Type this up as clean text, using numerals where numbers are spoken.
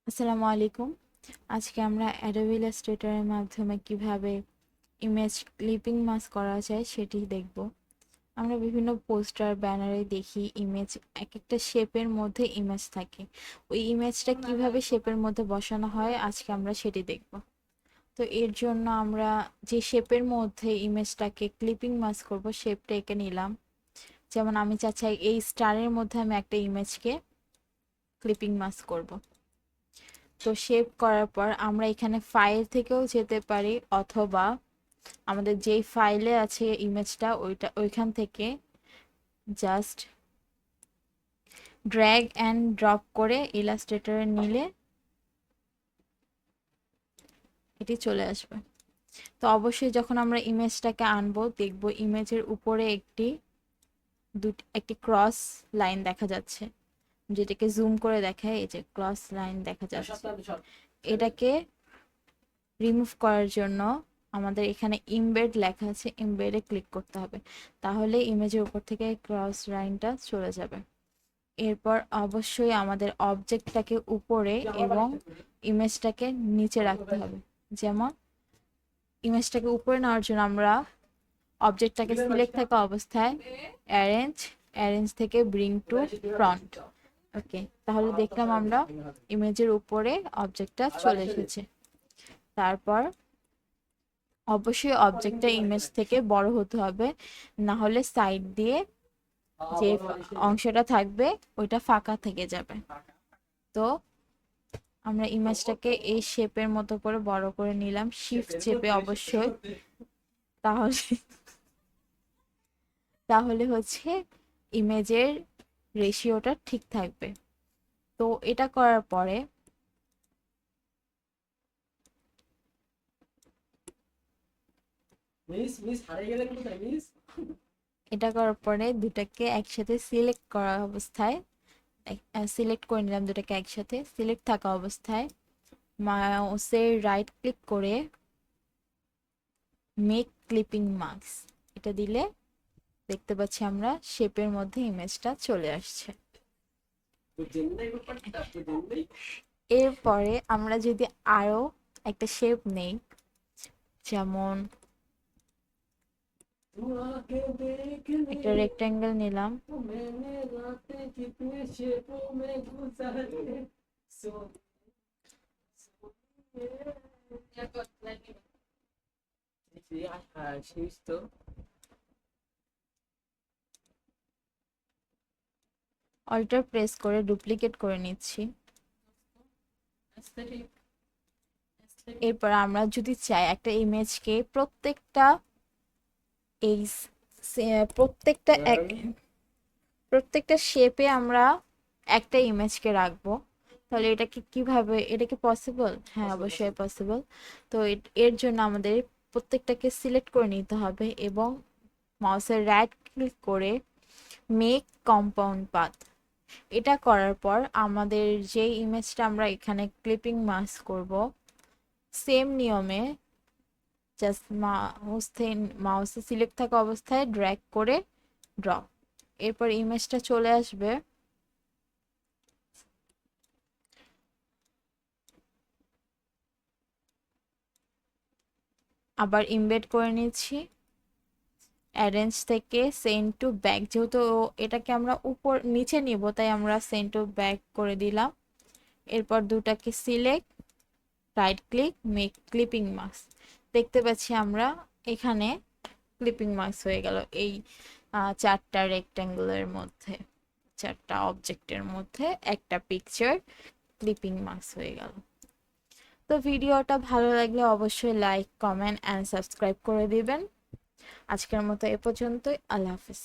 আসসালামু আলাইকুম। আজকে আমরা অ্যাডোবি ইলাস্ট্রেটরের মাধ্যমে কিভাবে ইমেজ ক্লিপিং মাস্ক করা যায় সেটি দেখব। আমরা বিভিন্ন পোস্টার ব্যানারে দেখি ইমেজ এক একটা শেপের মধ্যে ইমেজ থাকে। ওই ইমেজটা কিভাবে শেপের মধ্যে বসানো হয় আজকে আমরা সেটি দেখব। তো এর জন্য আমরা যে শেপের মধ্যে ইমেজটাকে ক্লিপিং মাস্ক করব শেপটা এঁকে নিলাম। যেমন আমি চাচ্ছি এই স্টারের মধ্যে আমি একটা ইমেজকে ক্লিপিং মাস্ক করব। তো সেভ করার পর আমরা এখানে ফাইল থেকেও যেতে পারি, অথবা আমাদের যেই ফাইলে আছে ইমেজটা ওইখান থেকে জাস্ট ড্র্যাগ অ্যান্ড ড্রপ করে ইলাস্ট্রেটরে নিলে এটি চলে আসবে। তো অবশ্যই যখন আমরা ইমেজটাকে আনবো দেখব ইমেজের উপরে একটি ক্রস লাইন দেখা যাচ্ছে, যেটাকে জুম করে দেখায়। এই যে ক্রস লাইন দেখা যাচ্ছে, এটাকে রিমুভ করার জন্য আমাদের এখানে ইমবেড লেখা আছে, ইমবেডে ক্লিক করতে হবে, তাহলে ইমেজের উপর থেকে ক্রস লাইনটা চলে যাবে। এরপর অবশ্যই আমাদের অবজেক্টটাকে উপরে এবং ইমেজটাকে নিচে রাখতে হবে। যেমন ইমেজটাকে উপরে নেওয়ার জন্য আমরা অবজেক্টটাকে সিলেক্ট থাকা অবস্থায় অ্যারেঞ্জ অ্যারেঞ্জ থেকে ব্রিং টু ফ্রন্ট। ওকে, তাহলে দেখলাম আমরা ইমেজের উপরে অবজেক্টটা চলে এসেছে। তারপর অবশ্যই অবজেক্টটা ইমেজ থেকে বড় হতে হবে, না হলে সাইড দিয়ে যে অংশটা থাকবে ওইটা ফাঁকা থেকে যাবে। তো আমরা ইমেজটাকে এই শেপের মতো করে বড় করে নিলাম, শিফট চেপে অবশ্যই, তাহলে তাহলে হচ্ছে ইমেজের রেশিওটা ঠিক থাকবে। তো এটা করার পরে দুটাকে একসাথে সিলেক্ট করা অবস্থায় সিলেক্ট করে নিলাম, দুটাকে একসাথে সিলেক্ট থাকা অবস্থায় মাউসের রাইট ক্লিক করে মেক ক্লিপিং মাস্ক এটা দিলে দেখতে পাচ্ছি আমরা শেপের মধ্যে ইমেজটা চলে আসছে। এরপরে আমরা যদি আরো একটা শেপ নেই, যেমন একটা রেক্ট্যাঙ্গেল নিলাম, অল্টার প্রেস করে ডুপ্লিকেট করে নিচ্ছি। এরপর আমরা যদি চাই একটা ইমেজকে এই প্রত্যেকটা প্রত্যেকটা শেপে আমরা একটা ইমেজকে রাখবো, তাহলে এটা কি পসিবল? হ্যাঁ, অবশ্যই পসিবল। তো এর জন্য আমাদের প্রত্যেকটাকে সিলেক্ট করে নিতে হবে এবং মাউসের রাইট ক্লিক করে মেক কম্পাউন্ড পাথ এটা করার পর আমাদের যে ইমেজটা আমরা এখানে ক্লিপিং মাস্ক করব, সেম নিয়মে জাস্ট মাউসে সিলেক্ট থাকা অবস্থায় ড্র্যাগ করে ড্রপ, এরপর ইমেজটা চলে আসবে। আবার ইমবেড করে নিচ্ছি, অ্যারেঞ্জ থেকে সেন্ড টু ব্যাক, যেহেতু এটাকে আমরা উপর নিচে নিব তাই আমরা সেন্ড টু ব্যাক করে দিলাম। এরপর দুটাকে select, right click, make clipping mask, দেখতে পাচ্ছি আমরা এখানে ক্লিপিং মার্কস হয়ে গেল এই চারটা রেক্ট্যাঙ্গুলার মধ্যে, চারটা অবজেক্টের মধ্যে একটা পিকচার ক্লিপিং মার্কস হয়ে গেল। তো ভিডিওটা ভালো লাগলে অবশ্যই লাইক, কমেন্ট অ্যান্ড সাবস্ক্রাইব করে দিবেন। আজকের মতো এ পর্যন্তই। আল্লাহ হাফিজ।